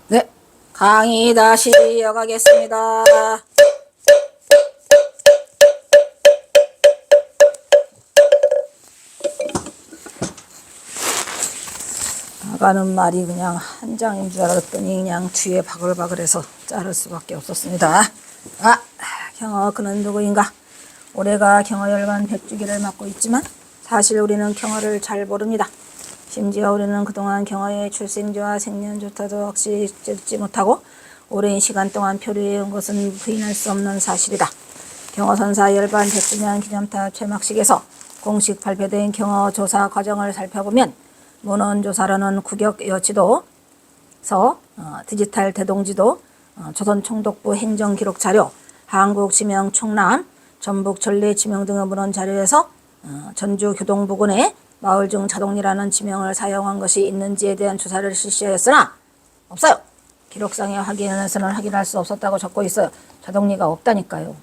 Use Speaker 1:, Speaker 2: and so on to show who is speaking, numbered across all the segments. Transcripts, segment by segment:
Speaker 1: 네, 강의 다시 이어가겠습니다. 나가는 말이 그냥 한 장인 줄 알았더니 그냥 뒤에 바글바글해서 자를 수밖에 없었습니다. 경어 그는 누구인가? 올해가 경어열반 100주기를 맞고 있지만 사실 우리는 경어를 잘 모릅니다. 심지어 우리는 그동안 경어의 출생지와 생년조차도 확실히 듣지 못하고 오랜 시간 동안 표류해온 것은 부인할 수 없는 사실이다. 경어선사 열반 100주년 기념탑 퇴막식에서 공식 발표된 경어 조사 과정을 살펴보면 문헌조사로는 국역 여치도서, 디지털 대동지도, 조선총독부 행정기록자료, 한국지명 충남, 전북 전래 지명 등의 문헌 자료에서 전주 교동부근에 마을중 자동리라는 지명을 사용한 것이 있는지에 대한 조사를 실시하였으나 없어요. 기록상의 확인에서는 확인할 수 없었다고 적고 있어요. 자동리가 없다니까요.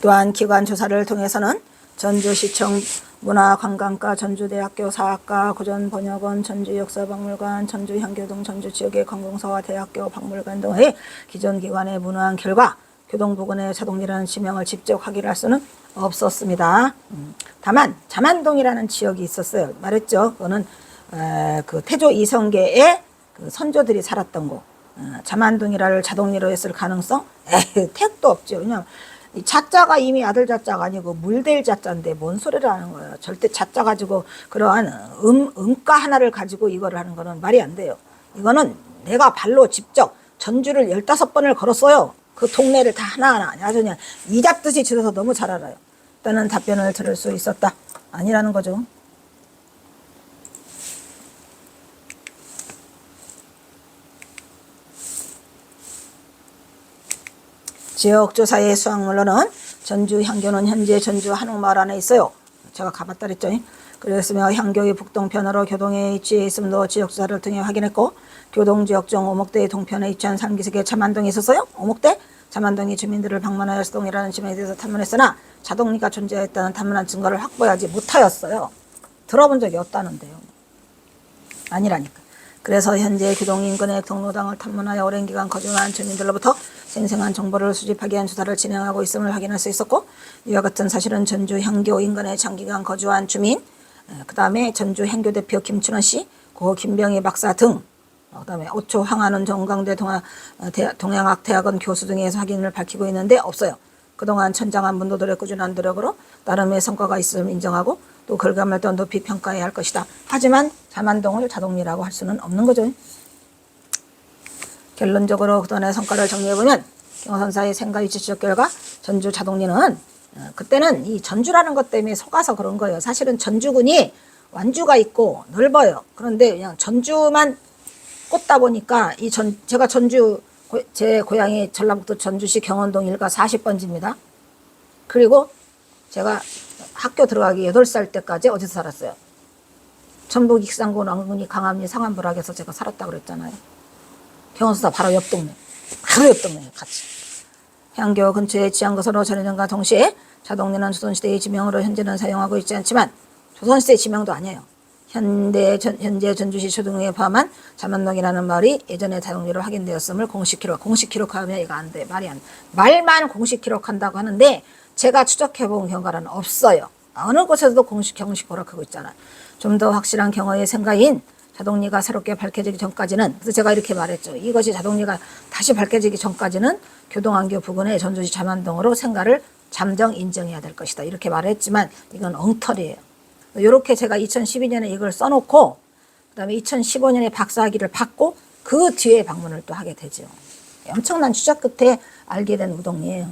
Speaker 1: 또한 기관 조사를 통해서는 전주시청 문화관광과, 전주대학교 사학과, 고전번역원, 전주역사박물관, 전주향교 등 전주 지역의 관공서와 대학교 박물관 등의 기존 기관에 문의한 결과 교동부근의 자동리라는 지명을 직접 확인할 수는 없었습니다. 다만 자만동이라는 지역이 있었어요. 말했죠. 그거는 그 태조 이성계의 그 선조들이 살았던 곳. 자만동이라를 자동리로 했을 가능성? 택도 없죠. 왜냐면 이 자자가 이미 아들 자자가 아니고 물될 자자인데 뭔 소리를 하는 거예요. 절대 자자 가지고 그러한 음가 하나를 가지고 이거를 하는 거는 말이 안 돼요. 이거는 내가 발로 직접 전주를 15번을 걸었어요. 그 동네를 다 하나하나 아주 그냥 이 잡듯이 지어서 너무 잘 알아요. 라는 답변을 들을 수 있었다. 아니라는 거죠. 지역조사의 수학물로는 전주 향교는 현재 전주 한옥마을 안에 있어요. 제가 가봤다 그랬죠. 그랬으며 향교의 북동편으로 교동에 위치해 있음도 지역조사를 통해 확인했고, 교동지역 중 오목대의 동편에 위치한 삼기sek의 자만동이 있었어요. 오목대? 자만동이 주민들을 방문하여 수동이라는 지명에 대해서 탐문했으나 자동리가 존재했다는 탐문한 증거를 확보하지 못하였어요. 들어본 적이 없다는데요. 아니라니까. 그래서 현재 교동 인근의 경로당을 탐문하여 오랜 기간 거주한 주민들로부터 생생한 정보를 수집하기 위한 조사를 진행하고 있음을 확인할 수 있었고, 이와 같은 사실은 전주 향교 인근에 장기간 거주한 주민, 그 다음에 전주 향교 대표 김춘원 씨, 고 김병희 박사 등, 그 다음에 오초 황하는 정강대 동양학대학원 교수 등에서 확인을 밝히고 있는데 없어요. 그동안 천장한 문도들의 꾸준한 노력으로 나름의 성과가 있음을 인정하고 또 결과물을 더 높이 평가해야 할 것이다. 하지만 자만동을 자동리라고 할 수는 없는 거죠. 결론적으로 그동안의 성과를 정리해보면 경어선사의 생각 위치 지적 결과 전주 자동리는 그때는 이 전주라는 것 때문에 속아서 그런 거예요. 사실은 전주군이 완주가 있고 넓어요. 그런데 그냥 전주만 꽂다 보니까 제가 전주 제 고향이 전라북도 전주시 경원동 일가 40번지입니다. 그리고 제가 학교 들어가기 8살 때까지 어디서 살았어요? 전북 익산군 왕군이 강암리 상암부락에서 제가 살았다고 그랬잖아요. 경원수사 바로 옆 동네. 바로 옆 동네에 같이. 향교 근처에 지한 것으로 전해전과 동시에 자동리는 조선시대의 지명으로 현재는 사용하고 있지 않지만 조선시대 지명도 아니에요. 현재 전주시 초등에 포함한 자만동이라는 마을이 예전에 자동리로 확인되었음을 공식 기록하면 이거 안 돼. 말이 안 돼. 말만 공식 기록한다고 하는데 제가 추적해본 경과는 없어요. 어느 곳에서도 공식 기록하고 있잖아요. 좀 더 확실한 경어의 생가인 자동리가 새롭게 밝혀지기 전까지는, 그래서 제가 이렇게 말했죠. 이것이 자동리가 다시 밝혀지기 전까지는 교동안교 부근의 전주시 자만동으로 생가를 잠정 인정해야 될 것이다. 이렇게 말했지만 이건 엉터리예요. 이렇게 제가 2012년에 이걸 써놓고 그 다음에 2015년에 박사학위를 받고 그 뒤에 방문을 또 하게 되죠. 엄청난 추적 끝에 알게 된 우동이에요.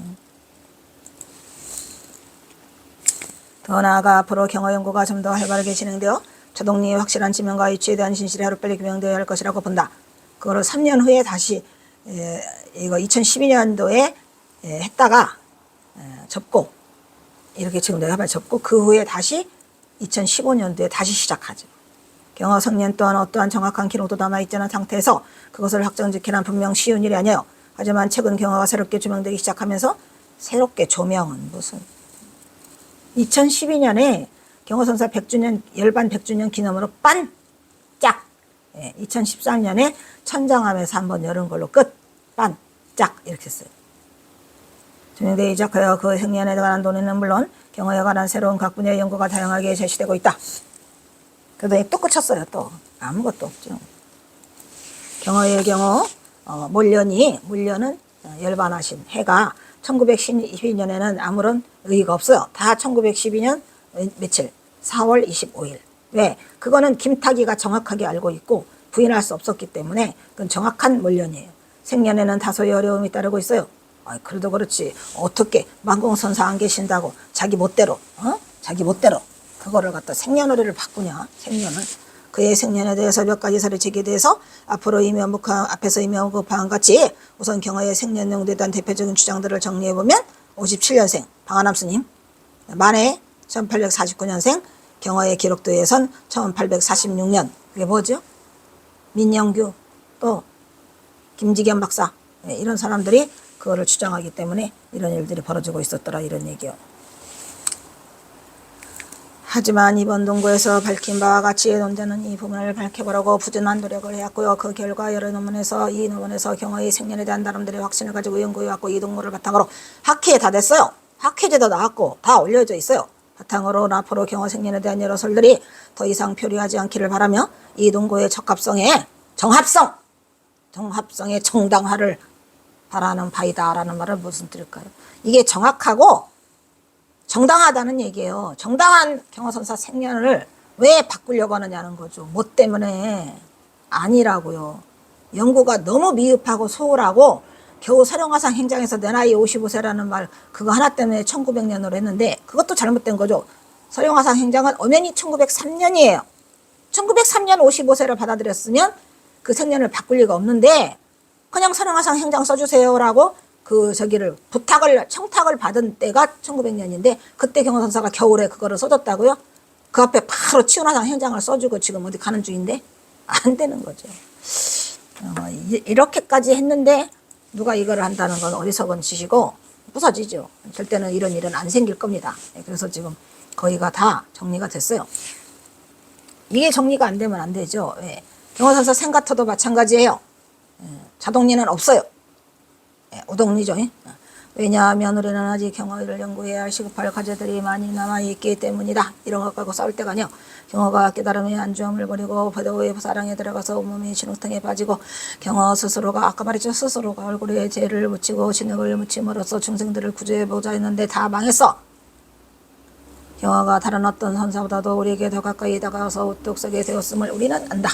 Speaker 1: 더 나아가 앞으로 경어 연구가 좀 더 활발하게 진행되어 자동리의 확실한 지명과 위치에 대한 진실이 하루빨리 규명되어야 할 것이라고 본다. 그거를 3년 후에 다시 이거 2012년도에 했다가 접고, 이렇게 지금 내가 말 접고 그 후에 다시 2015년도에 다시 시작하죠. 경어 성년 또한 어떠한 정확한 기록도 남아있지 않은 상태에서 그것을 확정짓기란 분명 쉬운 일이 아니에요. 하지만 최근 경어가 새롭게 조명되기 시작하면서 새롭게 조명은 무슨 2012년에 경호선사 100주년 열반 100주년 기념으로 반짝 2013년에 천장함에서 한번 열은 걸로 끝. 반짝 이렇게 했어요. 조명대 이적하여 그 생년에 관한 논의는 물론 경호에 관한 새로운 각 분야의 연구가 다양하게 제시되고 있다. 그래도 또 끝쳤어요. 또 아무것도 없죠. 경호의 경우 물년은 열반하신 해가 1912년에는 아무런 의의가 없어요. 다 1912년 며칠 4월 25일. 왜? 그거는 김탁이가 정확하게 알고 있고 부인할 수 없었기 때문에 그건 정확한 물년이에요. 생년에는 다소의 어려움이 따르고 있어요. 그래도 그렇지. 어떻게 만공선사 안 계신다고 자기 멋대로 그거를 갖다 생년월일을 바꾸냐. 생년을. 그의 생년에 대해서 몇 가지 사례 제기돼서 앞으로 앞에서 이미 언급한 같이 우선 경호의 생년용도에 대한 대표적인 주장들을 정리해보면 57년생 방한함 스님, 만해 1849년생 경호의 기록도에 의해선 1846년 그게 뭐죠? 민영규 또 김지겸 박사 이런 사람들이 그거를 주장하기 때문에 이런 일들이 벌어지고 있었더라 이런 얘기요. 하지만 이번 동고에서 밝힌 바와 같이 논자는 이 부분을 밝혀보라고 부진한 노력을 해왔고요. 그 결과 여러 논문에서 이 논문에서 경호의 생년에 대한 나름대로의 확신을 가지고 연구해왔고 이 동고를 바탕으로 학회에 다 됐어요. 학회제도 나왔고 다 올려져 있어요. 바탕으로 앞으로 경호 생년에 대한 여러 설들이 더 이상 표류하지 않기를 바라며 이 동고의 적합성에 정합성의 정당화를 바라는 바이다라는 말을 무슨 뜻일까요? 이게 정확하고 정당하다는 얘기예요. 정당한 경호선사 생년을 왜 바꾸려고 하느냐는 거죠. 뭐 때문에? 아니라고요. 연구가 너무 미흡하고 소홀하고 겨우 서령화상 행장에서 내 나이 55세라는 말 그거 하나 때문에 1900년으로 했는데 그것도 잘못된 거죠. 서령화상 행장은 엄연히 1903년이에요. 1903년 55세를 받아들였으면 그 생년을 바꿀 리가 없는데 그냥 서령화상 행장 써주세요라고 청탁을 받은 때가 1900년인데 그때 경호선사가 겨울에 그거를 써줬다고요? 그 앞에 바로 치운화상 행장을 써주고 지금 어디 가는 중인데 안 되는 거죠. 이렇게까지 했는데 누가 이걸 한다는 건 어리석은 짓이고 부서지죠. 절대는 이런 일은 안 생길 겁니다. 그래서 지금 거의가 다 정리가 됐어요. 이게 정리가 안 되면 안 되죠. 경호선사 생가터도 마찬가지예요. 자동리는 없어요. 우동리죠. 왜냐하면 우리는 아직 경호를 연구해야 할 시급할 과제들이 많이 남아있기 때문이다. 이런 것 갖고 싸울 때가 아니요. 경호가 깨달음의 안주함을 버리고 배도의 사랑에 들어가서 온몸이 진흙탕에 빠지고 경호 스스로가 아까 말했죠. 스스로가 얼굴에 죄를 묻히고 진흙을 묻힘으로써 중생들을 구제해보자 했는데 다 망했어. 경호가 다른 어떤 선사보다도 우리에게 더 가까이 다가와서 우뚝 서게 되었음을 우리는 안다.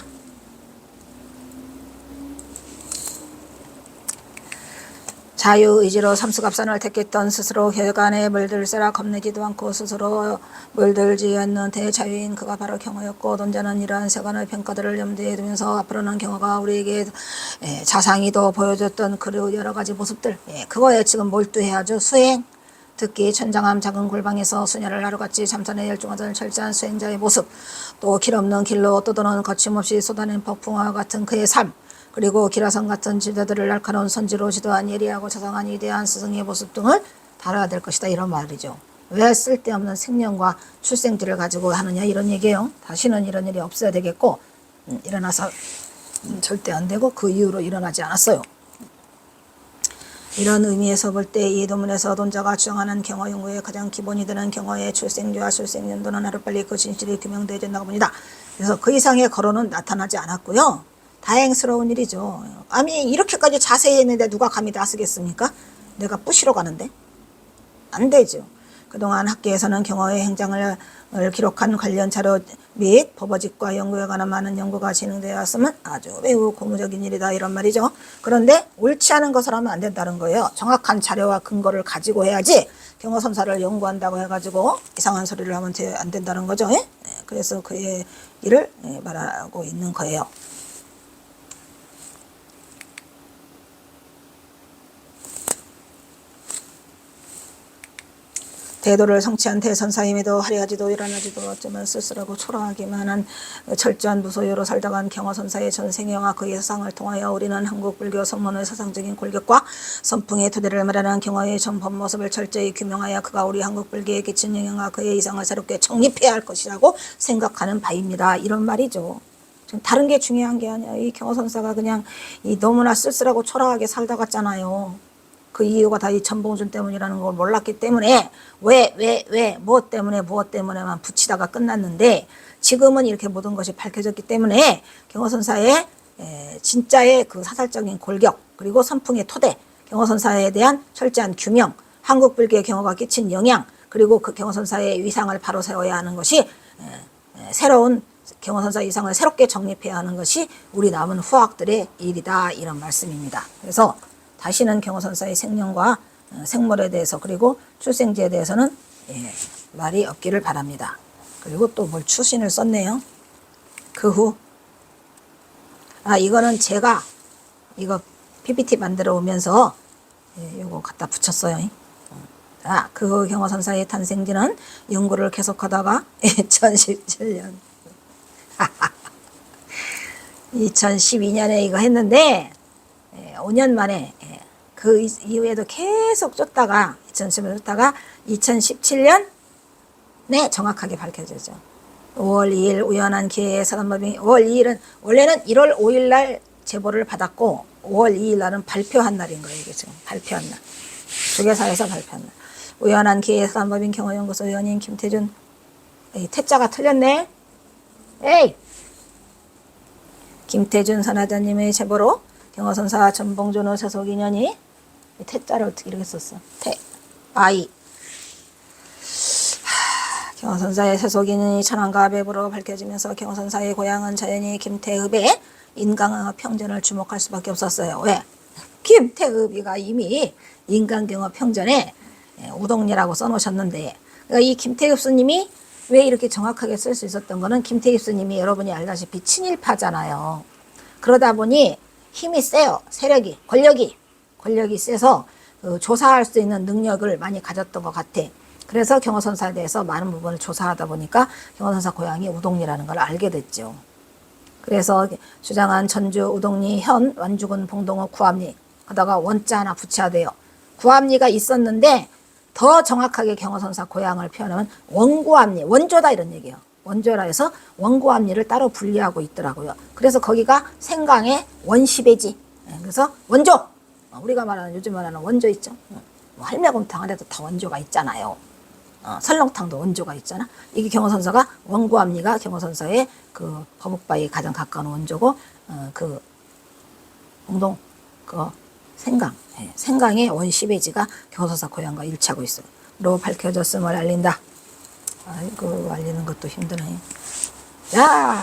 Speaker 1: 자유의지로 삼수갑산을 택했던 스스로 혈관에 물들세라 겁내지도 않고 스스로 물들지 않는 대자유인 그가 바로 경호였고 논자는 이러한 세간의 평가들을 염두에 두면서 앞으로는 경호가 우리에게 자상히도 보여줬던 그 여러 가지 모습들 그거에 지금 몰두해야죠. 수행 특히 천장함 작은 골방에서 수녀를 하루같이 참선에 열중하던 철저한 수행자의 모습 또 길없는 길로 떠도는 거침없이 쏟아낸 폭풍과 같은 그의 삶 그리고 기라성 같은 지도들을 날카로운 선지로 지도한 예리하고 자상한 위대한 스승의 모습 등을 다뤄야 될 것이다 이런 말이죠. 왜 쓸데없는 생년과 출생들을 가지고 하느냐 이런 얘기예요. 다시는 이런 일이 없어야 되겠고 일어나서 절대 안 되고 그 이후로 일어나지 않았어요. 이런 의미에서 볼 때 이 도문에서 논자가 주장하는 경호 연구의 가장 기본이 되는 경호의 출생주와 출생연도는 하루빨리 그 진실이 규명되어야 된다고 봅니다. 그래서 그 이상의 거론은 나타나지 않았고요. 다행스러운 일이죠. 아니 이렇게까지 자세히 했는데 누가 감히 다 쓰겠습니까? 내가 부시러 가는데? 안 되죠. 그동안 학계에서는 경호의 행장을 기록한 관련 자료 및 법어직과 연구에 관한 많은 연구가 진행되었으면 아주 매우 고무적인 일이다 이런 말이죠. 그런데 옳지 않은 것을 하면 안 된다는 거예요. 정확한 자료와 근거를 가지고 해야지 경호선사를 연구한다고 해가지고 이상한 소리를 하면 안 된다는 거죠. 그래서 그의 일을 말하고 있는 거예요. 대도를 성취한 대선사임에도 화려하지도 일어나지도 어쩌면 쓸쓸하고 초라하기만한 철저한 무소유로 살다간 경허선사의 전생애와 그의 사상을 통하여 우리는 한국 불교 성문의 사상적인 골격과 선풍의 토대를 말하는 경허의 전본 모습을 철저히 규명하여 그가 우리 한국 불교에 끼친 영향과 그의 이상을 새롭게 정립해야 할 것이라고 생각하는 바입니다. 이런 말이죠. 다른 게 중요한 게 아니야. 이 경허선사가 그냥 이 너무나 쓸쓸하고 초라하게 살다 갔잖아요. 그 이유가 다 이 전봉준 때문이라는 걸 몰랐기 때문에 무엇 때문에만 붙이다가 끝났는데, 지금은 이렇게 모든 것이 밝혀졌기 때문에 경허선사의 진짜의 그 사살적인 골격, 그리고 선풍의 토대, 경허선사에 대한 철저한 규명, 한국 불교의 경허가 끼친 영향, 그리고 그 경허선사의 위상을 바로 세워야 하는 것이, 새로운 경허선사 위상을 새롭게 정립해야 하는 것이 우리 남은 후학들의 일이다, 이런 말씀입니다. 그래서 다시는 경허선사의 생년과 생물에 대해서, 그리고 출생지에 대해서는 말이 없기를 바랍니다. 그리고 또 뭘 추신을 썼네요. 그 후, 이거는 제가 이거 PPT 만들어 오면서 요거 갖다 붙였어요. 그 후 경허선사의 탄생지는 연구를 계속하다가 2017년 2012년에 이거 했는데 5년 만에, 그 이후에도 계속 쫓다가 2017년에 정확하게 밝혀졌죠. 5월 2일 우연한 기회에 사단법인, 5월 2일은 원래는 1월 5일 날 제보를 받았고 5월 2일 날은 발표한 날인 거예요. 이게 지금 발표한 날, 조계사에서 발표한 날. 우연한 기회에 사단법인 경허연구소 위원인 김태준, 태자가 틀렸네. 에이! 김태준 선하자님의 제보로 경허선사 전봉준의 세속 인연이, 태자를 어떻게 이렇게 썼어? 경허선사의 세속 인연이 천안과 배부로 밝혀지면서 경허선사의 고향은 자연히 김태읍의 인강경허 평전을 주목할 수밖에 없었어요. 왜? 김태읍이가 이미 인강경허 평전에 우동리라고 써놓으셨는데, 그러니까 이 김태읍 스님이 왜 이렇게 정확하게 쓸 수 있었던 거는, 김태읍 스님이 여러분이 알다시피 친일파잖아요. 그러다 보니 힘이 세요. 세력이, 권력이 세서 조사할 수 있는 능력을 많이 가졌던 것 같아. 그래서 경허선사에 대해서 많은 부분을 조사하다 보니까 경허선사 고향이 우동리라는 걸 알게 됐죠. 그래서 주장한 전주 우동리 현 완주군 봉동호 구암리, 하다가 원자 하나 붙여야 돼요. 구암리가 있었는데 더 정확하게 경허선사 고향을 표현하면 원구암리, 원조다 이런 얘기예요. 원조라 해서 원구암리를 따로 분리하고 있더라고요. 그래서 거기가 생강의 원시배지. 그래서 원조, 우리가 말하는, 요즘 말하는 원조 있죠. 할매곰탕 안에도 다 원조가 있잖아요. 설렁탕도 원조가 있잖아. 이게 경허선사가, 원구암리가 경허선사의 그 거북바위에 가장 가까운 원조고, 그 공동 그 생강의 원시배지가 경허선사 고향과 일치하고 있어요. 로 밝혀졌음을 알린다. 아이고, 알리는 것도 힘드네.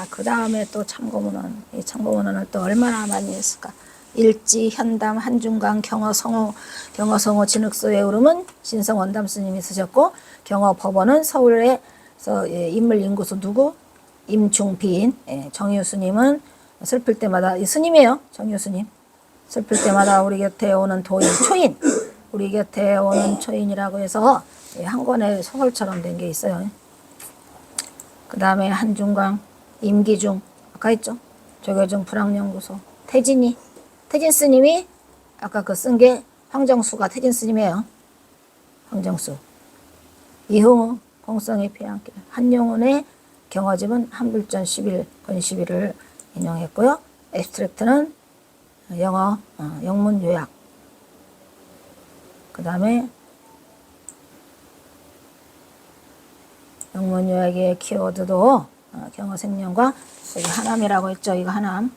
Speaker 1: 그 다음에 또 참고문헌. 이 참고문헌을 또 얼마나 많이 했을까. 일지, 현담, 한중강, 경허성호 진흙소의 오름은 신성원담 스님이 쓰셨고, 경허법원은 서울에서 인물연구소 누구? 임중빈. 정유 스님은 슬플 때마다, 스님이에요. 정유 스님. 슬플 때마다 우리 곁에 오는 도인, 초인. 우리 곁에 오는 초인이라고 해서 한 권의 소설처럼 된 게 있어요. 그 다음에 한중강, 임기중, 아까 했죠. 조계종 불학연구소, 태진 스님이 아까 그 쓴 게 황정수가 태진 스님이에요. 황정수. 이후 공성의 피안길, 한용운의 경허집은 한불전 10일, 권 11을 인용했고요. 앱스트랙트는 영어, 영문 요약. 그 다음에 영문 요약의 키워드도 경허생년과, 여기 하남이라고 했죠. 이거 하남.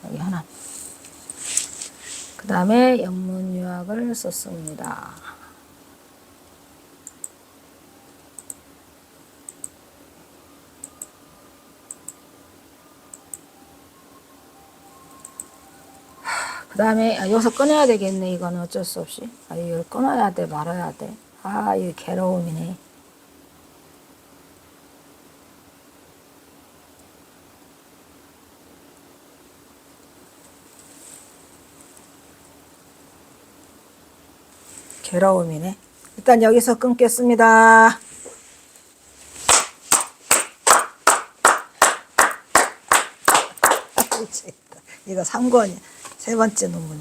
Speaker 1: 여기 하남. 그 다음에 영문 요약을 썼습니다. 그 다음에 여기서 끊어야 되겠네. 이거는 어쩔 수 없이. 이걸 끊어야 돼, 말아야 돼. 이거 괴로움이네. 괴로움이네. 일단 여기서 끊겠습니다. 이거 3권이 세 번째 논문이야.